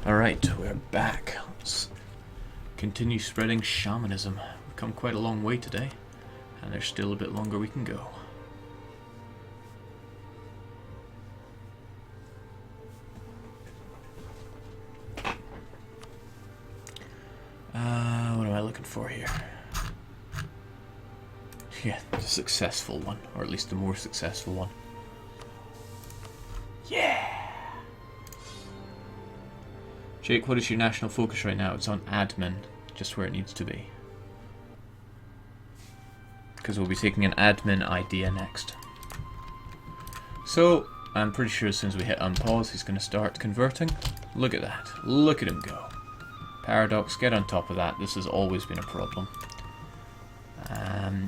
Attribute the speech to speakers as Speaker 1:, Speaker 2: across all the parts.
Speaker 1: Alright, we're back. Let's continue spreading shamanism. We've come quite a long way today, and there's still a bit longer we can go. What am I looking for here? Yeah, the successful one, or at least the more successful one. Yeah! Jake, what is your national focus right now? It's on admin, just where it needs to be. Because we'll be taking an admin idea next. So, I'm pretty sure as soon as we hit unpause, he's going to start converting. Look at that. Look at him go. Paradox, get on top of that. This has always been a problem.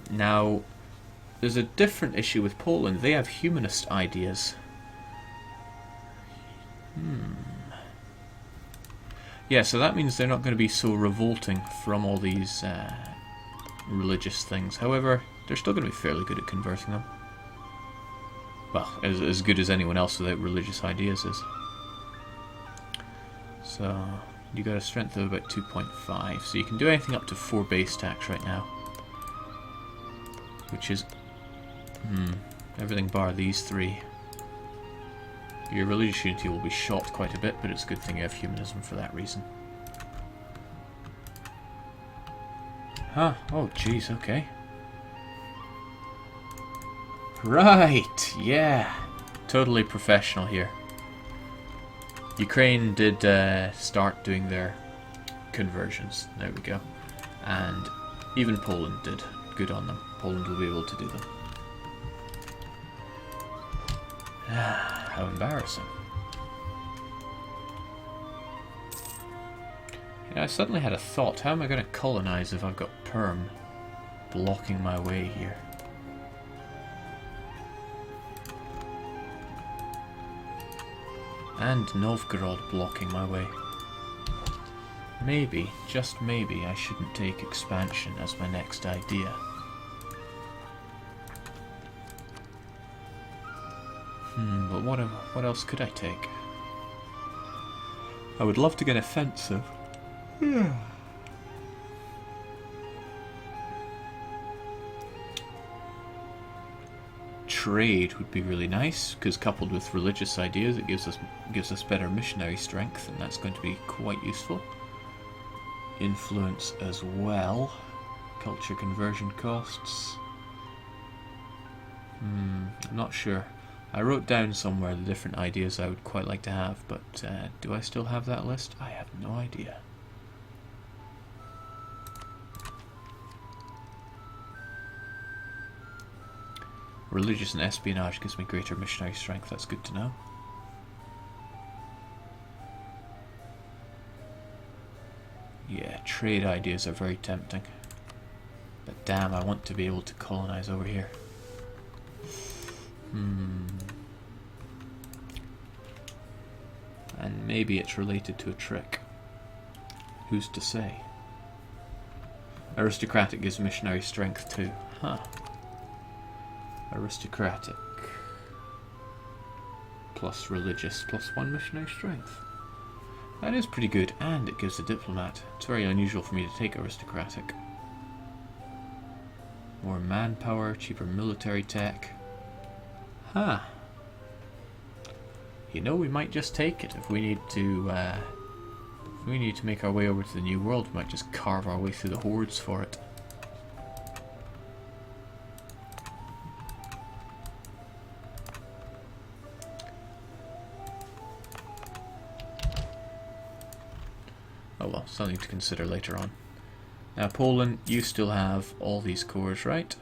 Speaker 1: Now, there's a different issue with Poland. They have humanist ideas. Yeah, so that means they're not going to be so revolting from all these religious things. However, they're still going to be fairly good at converting them. Well, as good as anyone else without religious ideas is. So, you got a strength of about 2.5, so you can do anything up to 4 base attacks right now. Which is... everything bar these 3. Your religious unity will be shot quite a bit, but it's a good thing you have humanism for that reason. Huh, oh jeez, okay. Right, yeah. Totally professional here. Ukraine did start doing their conversions, there we go. And even Poland did. Good on them. Poland will be able to do them. How embarrassing. Yeah, I suddenly had a thought. How am I going to colonize if I've got Perm blocking my way here? And Novgorod blocking my way. Maybe, just maybe, I shouldn't take expansion as my next idea. But what else could I take? I would love to get offensive. Yeah. Trade would be really nice, because coupled with religious ideas, it gives us better missionary strength, and that's going to be quite useful. Influence as well. Culture conversion costs. I'm not sure. I wrote down somewhere the different ideas I would quite like to have, but do I still have that list? I have no idea. Religious and espionage gives me greater missionary strength, that's good to know. Yeah, trade ideas are very tempting. But damn, I want to be able to colonize over here. And maybe it's related to a trick. Who's to say? Aristocratic gives missionary strength too. Huh. Aristocratic. Plus religious, plus 1 missionary strength. That is pretty good, and it gives a diplomat. It's very unusual for me to take aristocratic. More manpower, cheaper military tech. Huh. You know, we might just take it if we need to. If we need to make our way over to the New World, we might just carve our way through the hordes for it. Oh well, something to consider later on. Now, Poland, you still have all these cores, right?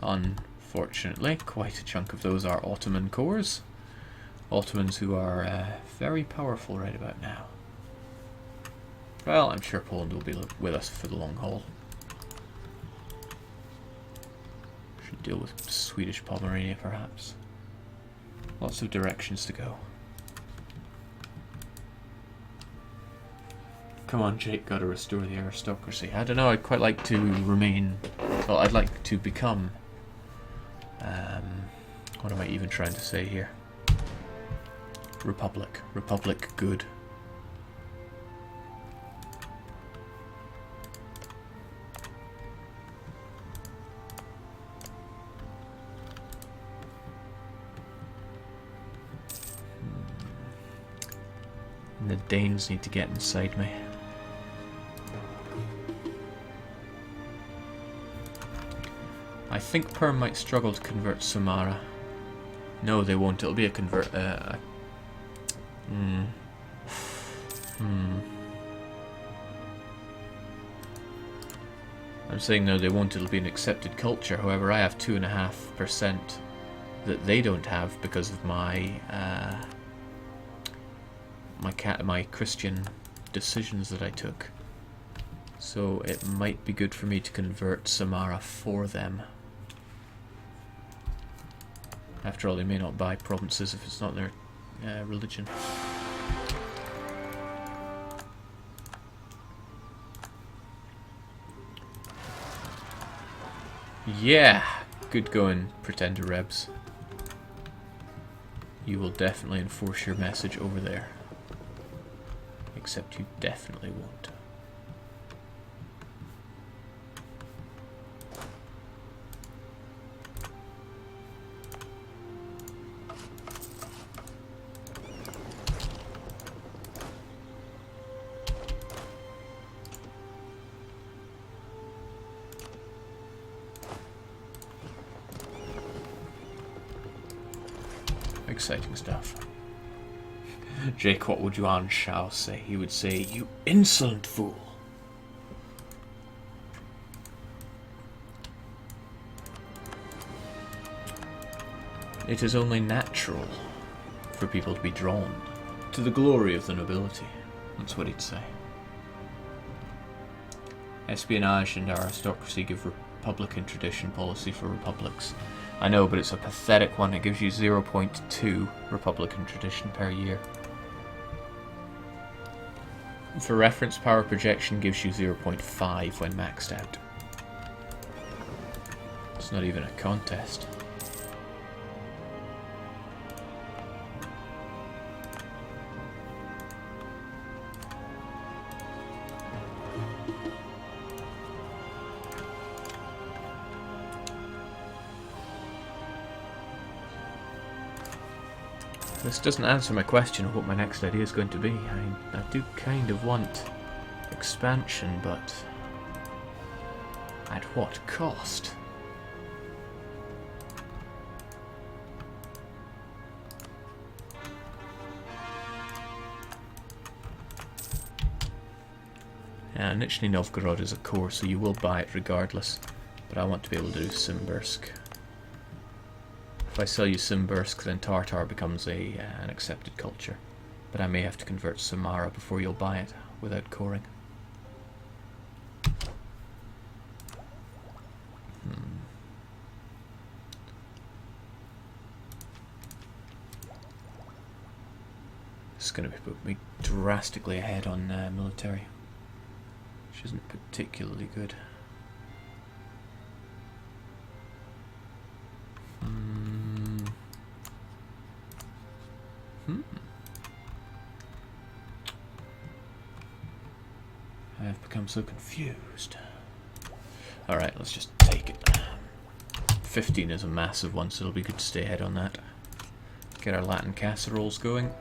Speaker 1: Unfortunately, quite a chunk of those are Ottoman cores. Ottomans who are very powerful right about now. Well, I'm sure Poland will be with us for the long haul. Should deal with Swedish Pomerania, perhaps. Lots of directions to go. Come on, Jake, gotta restore the aristocracy. I don't know, I'd quite like to remain... Well, I'd like to become... what am I even trying to say here? Republic. Republic good. And the Danes need to get inside me. I think Perm might struggle to convert Samara. No, they won't. It'll be a convert... I'm saying no, they won't. It'll be an accepted culture. However, I have 2.5% that they don't have because of my my Christian decisions that I took. So it might be good for me to convert Samara for them. After all, they may not buy provinces if it's not their religion. Yeah, good going, Pretender Rebs. You will definitely enforce your message over there. Except you definitely won't. Exciting stuff. Jake, what would Yuan Shao say? He would say, "You insolent fool." It is only natural for people to be drawn to the glory of the nobility. That's what he'd say. Espionage and aristocracy give Republican tradition policy for republics. I know, but it's a pathetic one. It gives you 0.2 Republican tradition per year. For reference, power projection gives you 0.5 when maxed out. It's not even a contest. This doesn't answer my question of what my next idea is going to be. I do kind of want expansion, but at what cost? Nizhny Novgorod is a core, so you will buy it regardless, but I want to be able to do Simbursk. If I sell you Simbursk, then Tartar becomes an accepted culture. But I may have to convert Samara before you'll buy it, without coring. This is going to put me drastically ahead on military, which isn't particularly good. I have become so confused. Alright, let's just take it. 15 is a massive one, so it'll be good to stay ahead on that. Get our Latin casseroles going.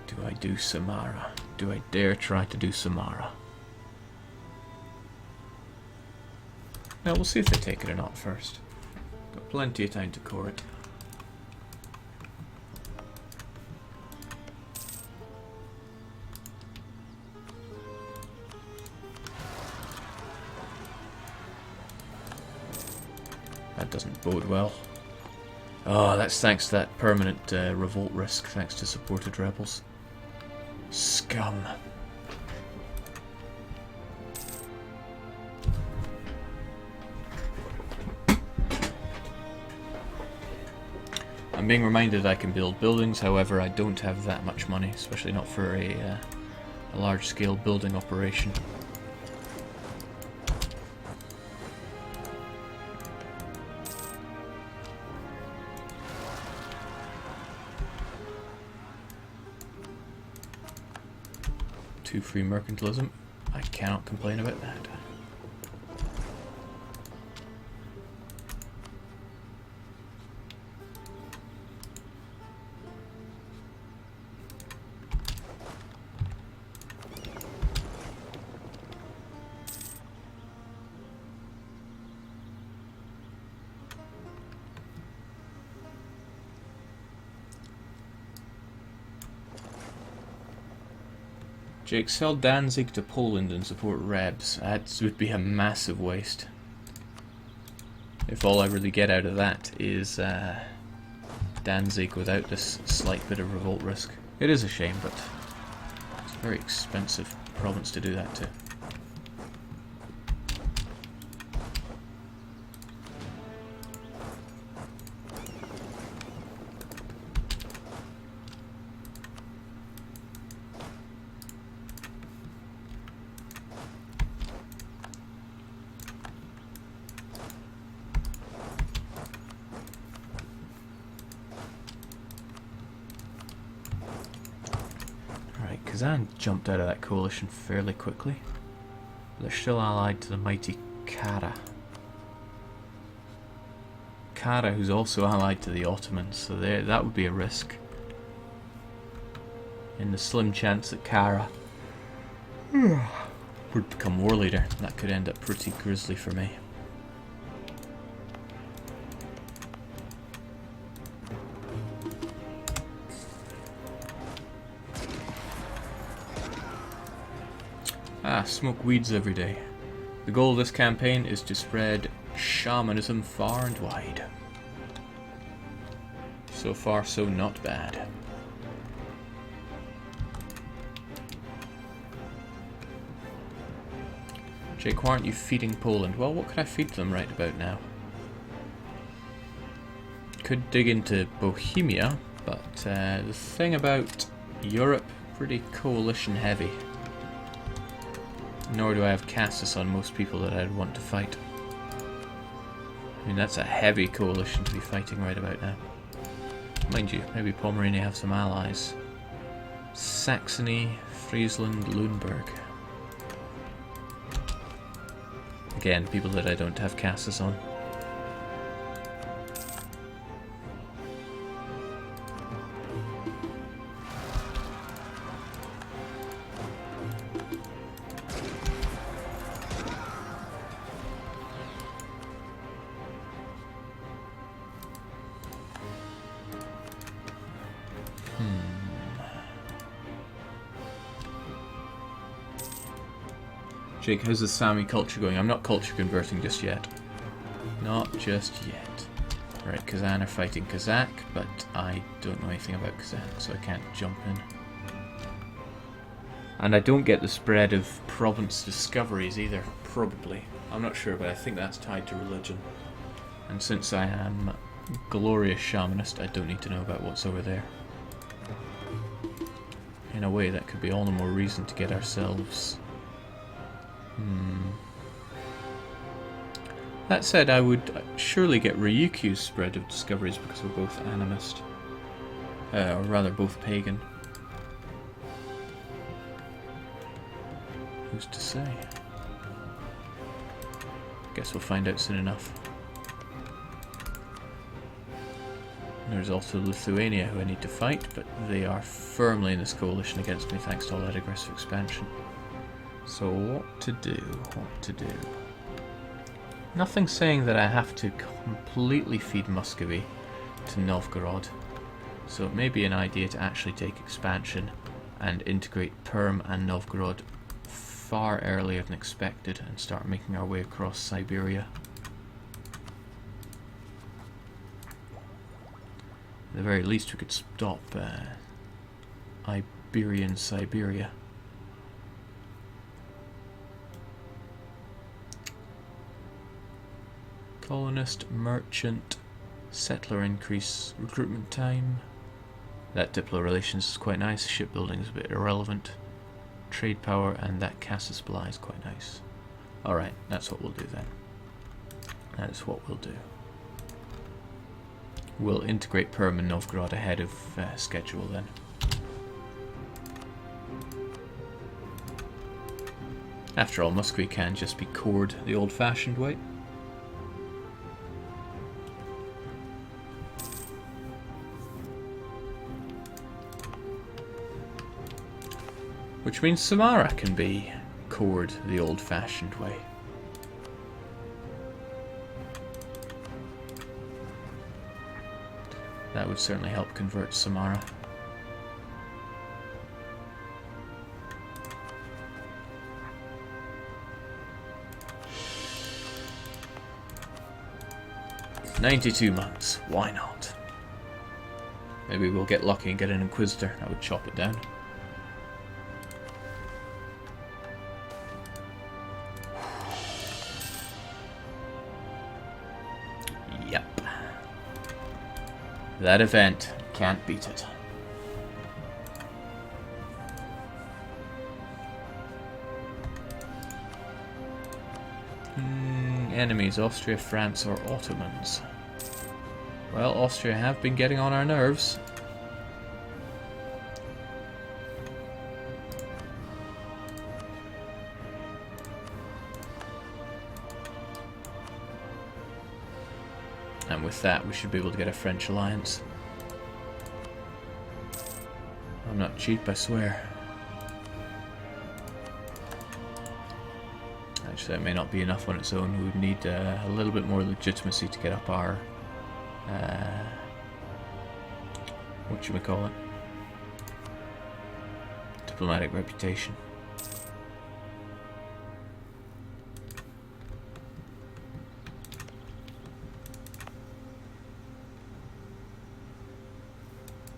Speaker 1: Do I do Samara? Do I dare try to do Samara? Now we'll see if they take it or not first. Got plenty of time to core it. That doesn't bode well. Oh, that's thanks to that permanent revolt risk, thanks to supported rebels. Scum. I'm being reminded I can build buildings, however I don't have that much money, especially not for a large-scale building operation. to free mercantilism. I cannot complain about that. Jake, sell Danzig to Poland and support Rebs. That would be a massive waste. If all I really get out of that is Danzig without this slight bit of revolt risk. It is a shame, but it's a very expensive province to do that to. Kazan jumped out of that coalition fairly quickly. But they're still allied to the mighty Kara. Kara, who's also allied to the Ottomans, so that would be a risk. In the slim chance that Kara would become war leader, that could end up pretty grisly for me. Smoke weeds every day. The goal of this campaign is to spread shamanism far and wide. So far, so not bad. Jake, why aren't you feeding Poland? Well, what could I feed them right about now? Could dig into Bohemia, but the thing about Europe, pretty coalition heavy. Nor do I have Cassis on most people that I'd want to fight. I mean, that's a heavy coalition to be fighting right about now. Mind you, maybe Pomerania have some allies. Saxony, Friesland, Lüneburg. Again, people that I don't have Cassis on. Jake, how's the Sami culture going? I'm not culture converting just yet. Not just yet. Right, Kazan are fighting Kazakh, but I don't know anything about Kazakh, so I can't jump in. And I don't get the spread of province discoveries either, probably. I'm not sure, but I think that's tied to religion. And since I am glorious shamanist, I don't need to know about what's over there. In a way, that could be all the more reason to get ourselves... That said, I would surely get Ryukyu's spread of discoveries because we're both animist. Or rather, both pagan. Who's to say? Guess we'll find out soon enough. There's also Lithuania, who I need to fight, but they are firmly in this coalition against me thanks to all that aggressive expansion. So what to do? What to do? Nothing saying that I have to completely feed Muscovy to Novgorod. So it may be an idea to actually take expansion and integrate Perm and Novgorod far earlier than expected and start making our way across Siberia. At the very least we could stop Iberian Siberia. Colonist, merchant, settler increase recruitment time. That Diplo relations is quite nice. Shipbuilding is a bit irrelevant. Trade power and that Cassis supply is quite nice. Alright, that's what we'll do then. That is what we'll do. We'll integrate Perm and Novgorod ahead of schedule then. After all, Muscovy can just be cored the old-fashioned way. Which means Samara can be cored the old-fashioned way. That would certainly help convert Samara. "92 months, why not? Maybe we'll get lucky and get an Inquisitor. That would chop it down. Yep. That event, can't beat it. Enemies, Austria, France, or Ottomans? Well, Austria have been getting on our nerves. And with that, we should be able to get a French alliance. I'm not cheap, I swear. Actually, that may not be enough on its own. We would need a little bit more legitimacy to get up our... whatchamacallit? Diplomatic reputation.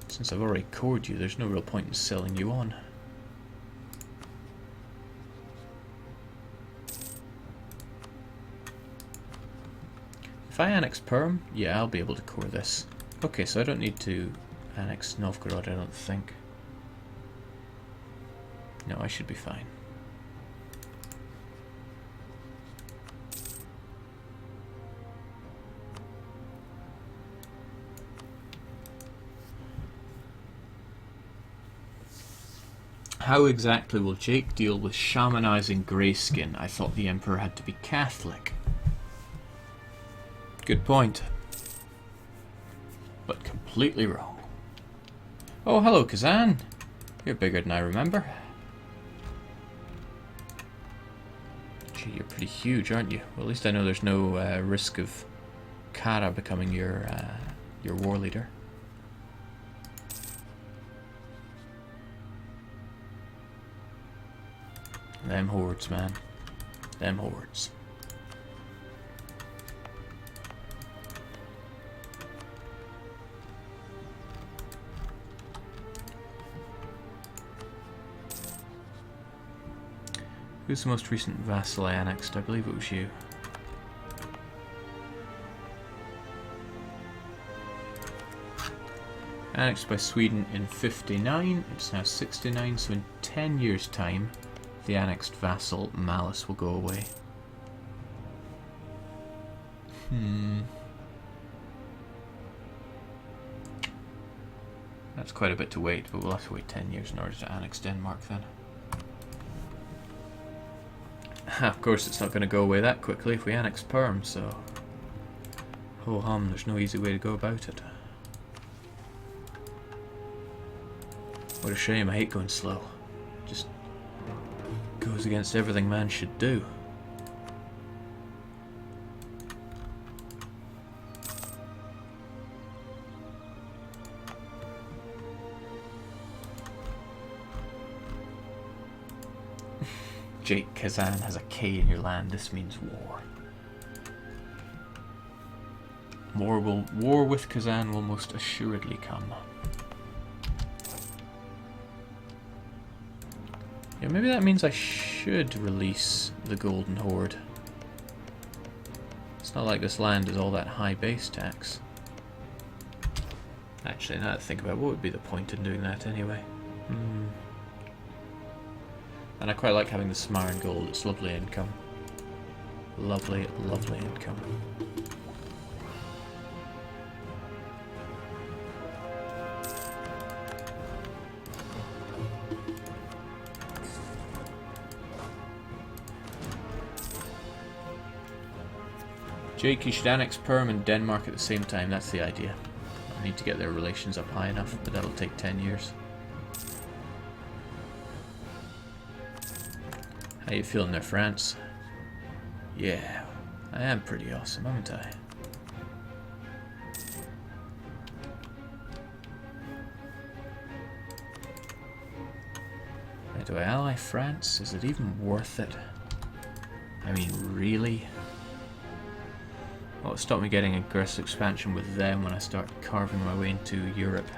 Speaker 1: Since I've already cored you, there's no real point in selling you on. If I annex Perm, yeah, I'll be able to core this. Okay, so I don't need to annex Novgorod, I don't think. No, I should be fine. How exactly will Jake deal with shamanizing Greyskin? I thought the Emperor had to be Catholic. Good point. But completely wrong. Oh, hello, Kazan. You're bigger than I remember. Gee, you're pretty huge, aren't you? Well, at least I know there's no risk of Kara becoming your war leader. Them hordes, man. Them hordes. Who's the most recent vassal I annexed? I believe it was you. Annexed by Sweden in 59, it's now 69, so in 10 years' time, the annexed vassal Malice will go away. That's quite a bit to wait, but we'll have to wait 10 years in order to annex Denmark then. Of course, it's not going to go away that quickly if we annex Perm, so... ho-hum, there's no easy way to go about it. What a shame, I hate going slow. Just goes against everything man should do. Jake Kazan has a K in your land. This means war. War with Kazan will most assuredly come. Yeah, maybe that means I should release the Golden Horde. It's not like this land is all that high base tax. Actually, now that I think about it, what would be the point in doing that anyway? And I quite like having the Samaran gold, it's lovely income. Lovely, lovely income. Jake, you should annex Perm and Denmark at the same time. That's the idea. I need to get their relations up high enough, but that'll take 10 years. How you feeling there, France? Yeah, I am pretty awesome, haven't I? Right, do I ally France? Is it even worth it? I mean, really? What'll stop me getting aggressive expansion with them when I start carving my way into Europe?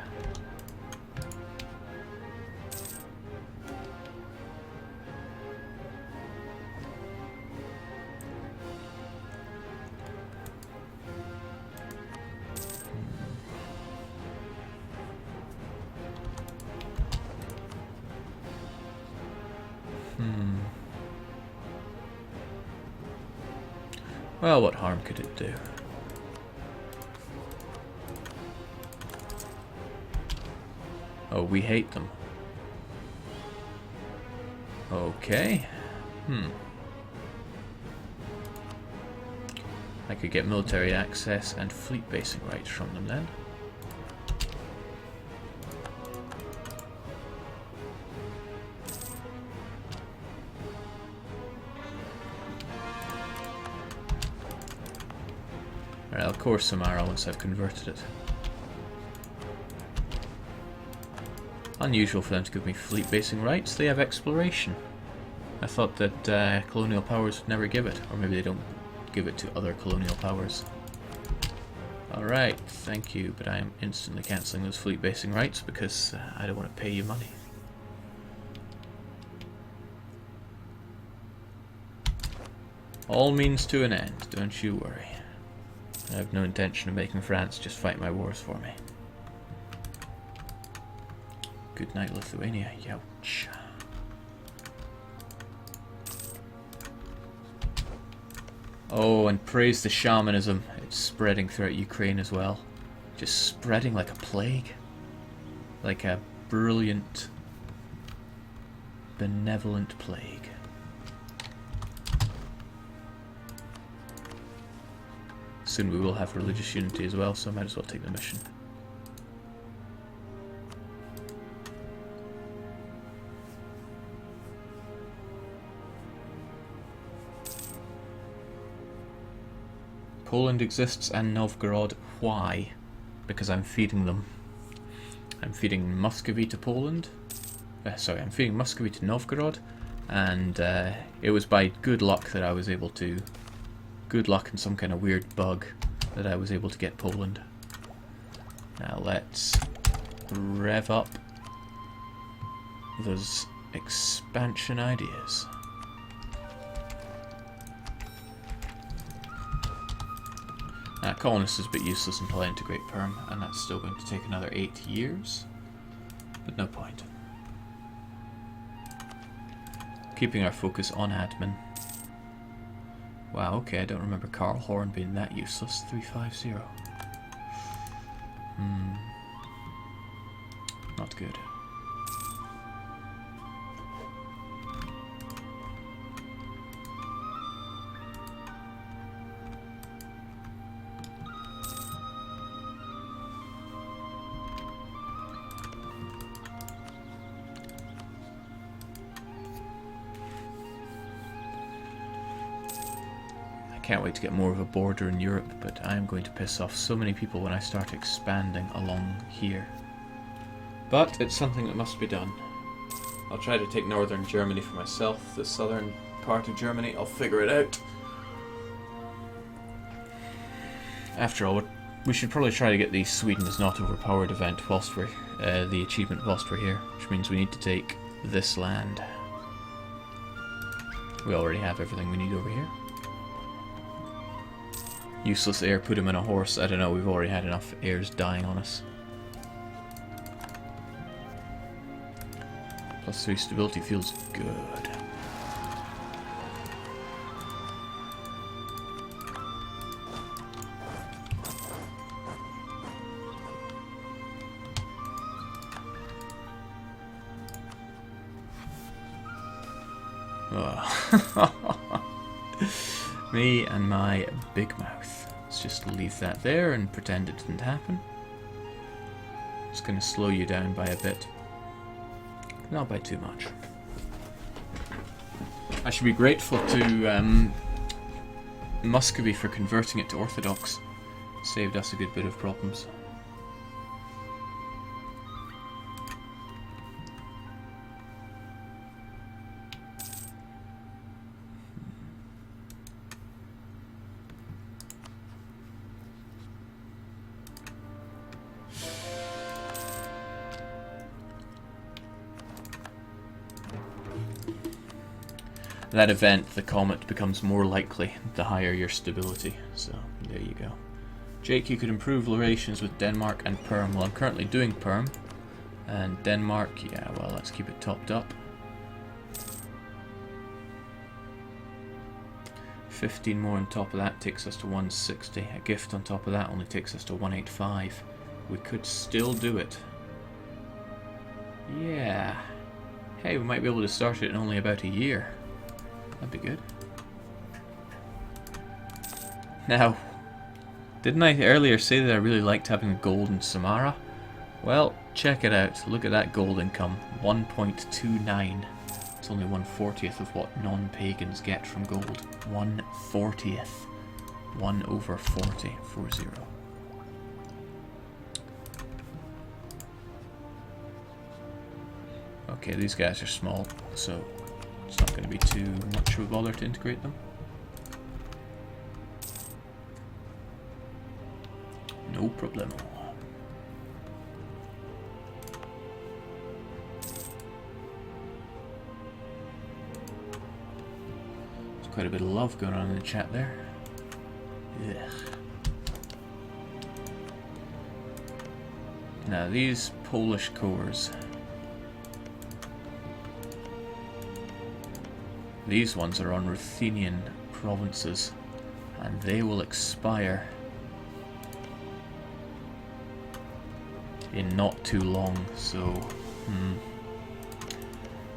Speaker 1: Well, what harm could it do? Oh, we hate them. Okay. I could get military access and fleet basing rights from them then. Alright, I'll core Samara once I've converted it. Unusual for them to give me fleet basing rights. They have exploration. I thought that colonial powers would never give it, or maybe they don't give it to other colonial powers. Alright, thank you, but I am instantly cancelling those fleet basing rights because I don't want to pay you money. All means to an end, don't you worry. I have no intention of making France just fight my wars for me. Good night, Lithuania. Youch. Oh, and praise the shamanism. It's spreading throughout Ukraine as well. Just spreading like a plague. Like a brilliant, benevolent plague. Soon we will have religious unity as well, so I might as well take the mission. Poland exists and Novgorod. Why? Because I'm feeding them. I'm feeding Muscovy to Poland. Sorry, I'm feeding Muscovy to Novgorod, and it was by good luck that I was able to... Good luck and some kind of weird bug that I was able to get Poland. Now let's rev up those expansion ideas. Colonist is a bit useless until I integrate Perm, and that's still going to take another 8 years, but no point. Keeping our focus on admin. Wow, okay, I don't remember Karl Horn being that useless. 350. Not good. Can't wait to get more of a border in Europe, but I am going to piss off so many people when I start expanding along here. But it's something that must be done. I'll try to take northern Germany for myself. The southern part of Germany, I'll figure it out. After all, we should probably try to get the Sweden is not overpowered event whilst we're the achievement whilst we're here, which means we need to take this land. We already have everything we need over here. Useless heir, put him in a horse. I don't know, we've already had enough heirs dying on us. +3 stability feels good. Oh. Me and my big mouth. let's just leave that there and pretend it didn't happen. It's going to slow you down by a bit. Not by too much. I should be grateful to Muscovy for converting it to Orthodox. Saved us a good bit of problems. That event, the comet, becomes more likely the higher your stability. So, there you go. Jake, you could improve relations with Denmark and Perm. Well, I'm currently doing Perm. And Denmark, yeah, well, let's keep it topped up. 15 more on top of that takes us to 160. A gift on top of that only takes us to 185. We could still do it. Yeah. Hey, we might be able to start it in only about a year. That'd be good. Now, didn't I earlier say that I really liked having gold in Samara? Well, check it out. Look at that gold income. 1.29. It's only 1/40th of what non-pagans get from gold. 1/40th. 1/40. 40. Okay, these guys are small, so it's not going to be too much of a bother to integrate them. No problemo. There's quite a bit of love going on in the chat there. Ugh. Now these Polish cores. These ones are on Ruthenian provinces, and they will expire in not too long, so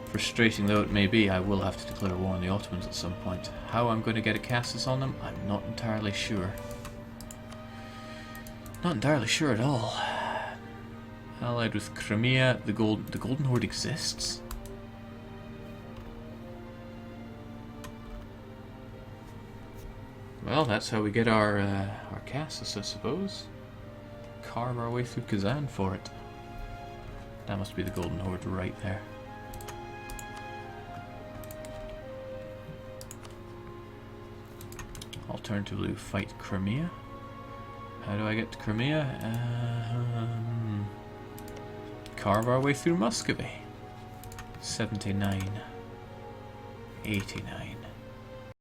Speaker 1: frustrating though it may be, I will have to declare war on the Ottomans at some point. How I'm going to get a Cassis on them, I'm not entirely sure. Not entirely sure at all. Allied with Crimea, the Golden Horde exists? Well, that's how we get our Cassis, I suppose. Carve our way through Kazan for it. That must be the Golden Horde right there. Alternatively, fight Crimea. How do I get to Crimea? Carve our way through Muscovy. 79. 89.